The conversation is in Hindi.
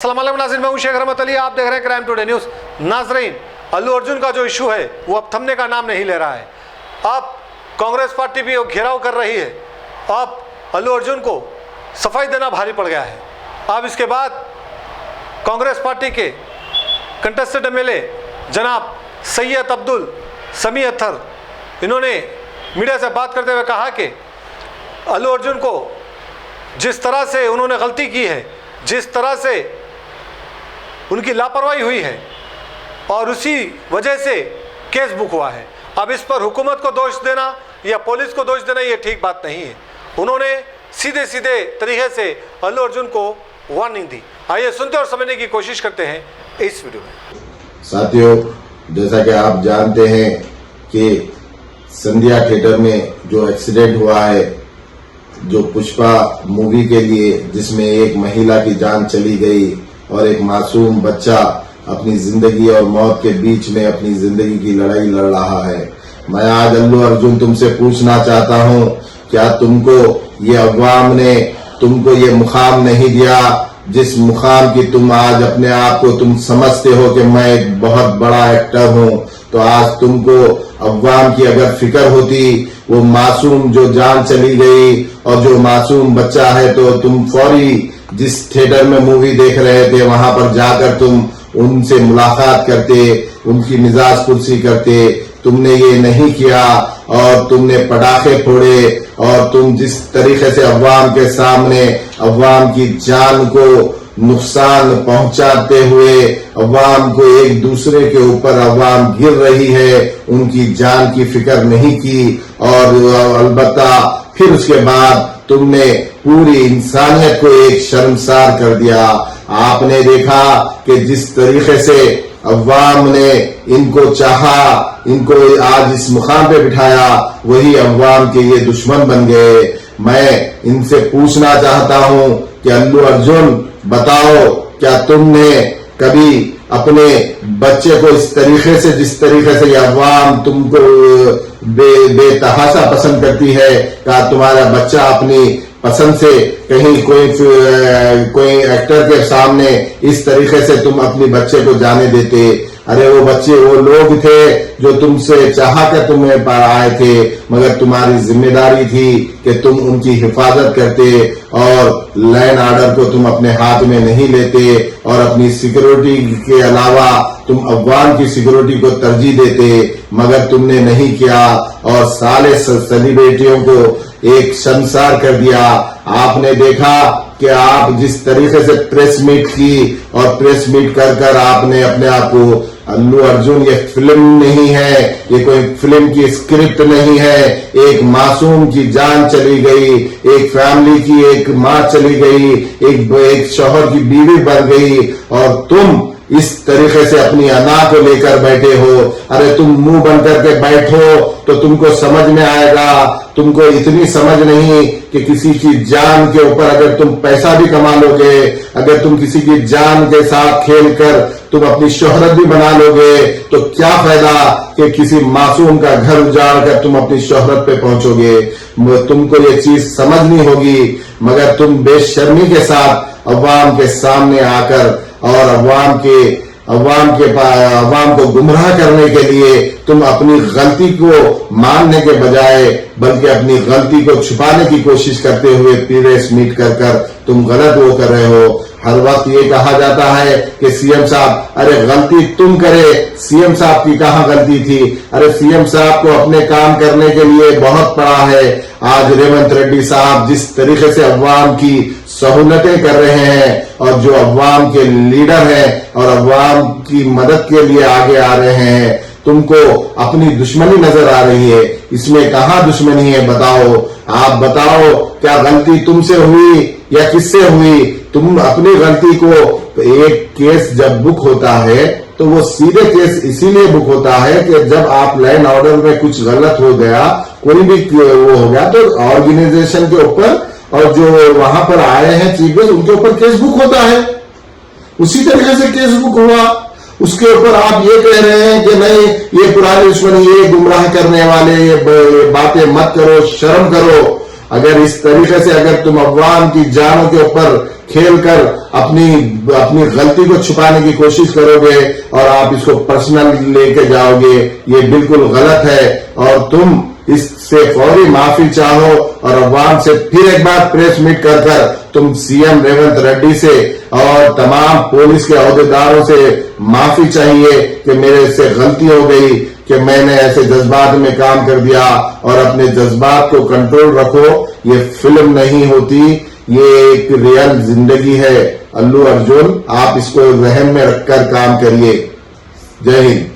अस्सलाम वालेकुम नाज़रीन, मैं हूं शेख रहमत अली। आप देख रहे हैं क्राइम टुडे न्यूज़। नाज़रीन, अल्लू अर्जुन का जो इशू है वो अब थमने का नाम नहीं ले रहा है। अब कांग्रेस पार्टी भी घेराव कर रही है। अब अल्लू अर्जुन को सफाई देना भारी पड़ गया है। अब इसके बाद कांग्रेस पार्टी के कंटेस्टेड एमएलए जनाब सैयद अब्दुल समी अत्तर, इन्होंने मीडिया से बात करते हुए कहा कि अल्लू अर्जुन को जिस तरह से उन्होंने गलती की है, जिस तरह से उनकी लापरवाही हुई है और उसी वजह से केस बुक हुआ है, अब इस पर हुकूमत को दोष देना या पुलिस को दोष देना ये ठीक बात नहीं है। उन्होंने सीधे सीधे तरीके से अल्लू अर्जुन को वार्निंग दी। आइए सुनते और समझने की कोशिश करते हैं इस वीडियो में। साथियों, जैसा कि आप जानते हैं कि संध्या थिएटर में जो एक्सीडेंट हुआ है, जो पुष्पा मूवी के लिए, जिसमें एक महिला की जान चली गई और एक मासूम बच्चा अपनी जिंदगी और मौत के बीच में अपनी जिंदगी की लड़ाई लड़ रहा है। मैं आज अल्लू अर्जुन तुमसे पूछना चाहता हूं, क्या तुमको ये अवाम ने तुमको ये मुकाम नहीं दिया जिस मुकाम की तुम आज अपने आप को तुम समझते हो कि मैं एक बहुत बड़ा एक्टर हूं? तो आज तुमको अवाम की अगर फिक्र होती, वो मासूम जो जान चली गई और जो मासूम बच्चा है, तो तुम फौरी जिस थिएटर में मूवी देख रहे थे वहां पर जाकर तुम उनसे मुलाकात करते, उनकी मिजाज कुर्सी करते। तुमने ये नहीं किया और तुमने पटाखे फोड़े और तुम जिस तरीके से अवाम के सामने अवाम की जान को नुकसान पहुंचाते हुए अवाम को एक दूसरे के ऊपर अवाम गिर रही है, उनकी जान की फिक्र नहीं की। और अलबत्ता फिर उसके बाद तुमने पूरी इंसानियत को एक शर्मसार कर दिया। आपने देखा कि जिस तरीके से अवाम ने इनको चाहा, इनको आज इस मुकाम पे बिठाया, वही अवाम के ये दुश्मन बन गए। मैं इनसे पूछना चाहता हूं कि अल्लू अर्जुन बताओ, क्या तुमने कभी अपने बच्चे को इस तरीके से, जिस तरीके से ये अवाम तुमको बेतहाशा पसंद करती है, क्या तुम्हारा बच्चा अपनी पसंद से कहीं कोई एक्टर के सामने इस तरीके से तुम अपने बच्चे को जाने देते? अरे वो बच्चे वो लोग थे जो तुमसे चाह कर तुम्हें पर आए थे, मगर तुम्हारी जिम्मेदारी थी कि तुम उनकी हिफाजत करते और लैंड ऑर्डर को तुम अपने हाथ में नहीं लेते और अपनी सिक्योरिटी के अलावा तुम अवाम की सिक्योरिटी को तरजीह देते, मगर तुमने नहीं किया और साले सेलिब्रिटियों को एक शर्मसार कर दिया। आपने देखा कि आप जिस तरीके से प्रेस मीट की और प्रेस मीट कर कर आपने अपने आप को, अल्लू अर्जुन ये फिल्म नहीं है, ये कोई फिल्म की स्क्रिप्ट नहीं है। एक मासूम की जान चली गई, एक फैमिली की एक माँ चली गई, एक शौहर की बीवी बन गई और तुम इस तरीके से अपनी अना को लेकर बैठे हो। अरे तुम मुंह बंद करके बैठो तो तुमको समझ में आएगा। तुमको इतनी समझ नहीं कि किसी की जान के ऊपर अगर तुम पैसा भी कमा लोगे, अगर तुम किसी की जान के साथ खेलकर तुम अपनी शोहरत भी बना लोगे, तो क्या फायदा कि किसी मासूम का घर उजाड़ कर तुम अपनी शोहरत पे पहुंचोगे? तुमको ये चीज समझनी होगी, मगर तुम बेशर्मी के साथ अवाम के सामने आकर और अवाम को गुमराह करने के लिए तुम अपनी गलती को मानने के बजाय बल्कि अपनी गलती को छुपाने की कोशिश करते हुए प्रेस मीट कर कर तुम गलत वो कर रहे हो। हर वक्त ये कहा जाता है कि सीएम साहब, अरे गलती तुम करे, सीएम साहब की कहाँ गलती थी? अरे सीएम साहब को अपने काम करने के लिए बहुत पड़ा है। आज रेवंत रेड्डी साहब जिस तरीके से अवाम की सहूलतें कर रहे हैं और जो अवाम के लीडर हैं और अवाम की मदद के लिए आगे आ रहे हैं, तुमको अपनी दुश्मनी नजर आ रही है। इसमें कहाँ दुश्मनी है बताओ? आप बताओ, क्या गलती तुमसे हुई या किससे हुई? तुम अपनी गलती को, एक केस जब बुक होता है तो वो सीधे केस इसीलिए बुक होता है कि जब आप लैंड ऑर्डर में कुछ गलत हो गया, कोई भी वो हो गया, तो ऑर्गेनाइजेशन के ऊपर और जो वहां पर आए हैं चीफ गेस्ट, उनके ऊपर केस बुक होता है। उसी तरीके से केस बुक हुआ, उसके ऊपर आप ये कह रहे हैं कि नहीं, ये पुरानी दुश्मनी, ये गुमराह करने वाले, ये बातें मत करो, शर्म करो। अगर इस तरीके से अगर तुम अवाम की जानों के ऊपर खेलकर अपनी गलती को छुपाने की कोशिश करोगे और आप इसको पर्सनल लेके जाओगे, ये बिल्कुल गलत है। और तुम इससे फौरी माफी चाहो और अवाम से फिर एक बार प्रेस मीट कर तुम सीएम रेवंत रेड्डी से और तमाम पुलिस के अहदेदारों से माफी चाहिए कि मेरे से गलती हो गई, कि मैंने ऐसे जज्बात में काम कर दिया। और अपने जज्बात को कंट्रोल रखो, ये फिल्म नहीं होती, ये एक रियल जिंदगी है। अल्लू अर्जुन, आप इसको जहन में रखकर काम करिए। जय हिंद।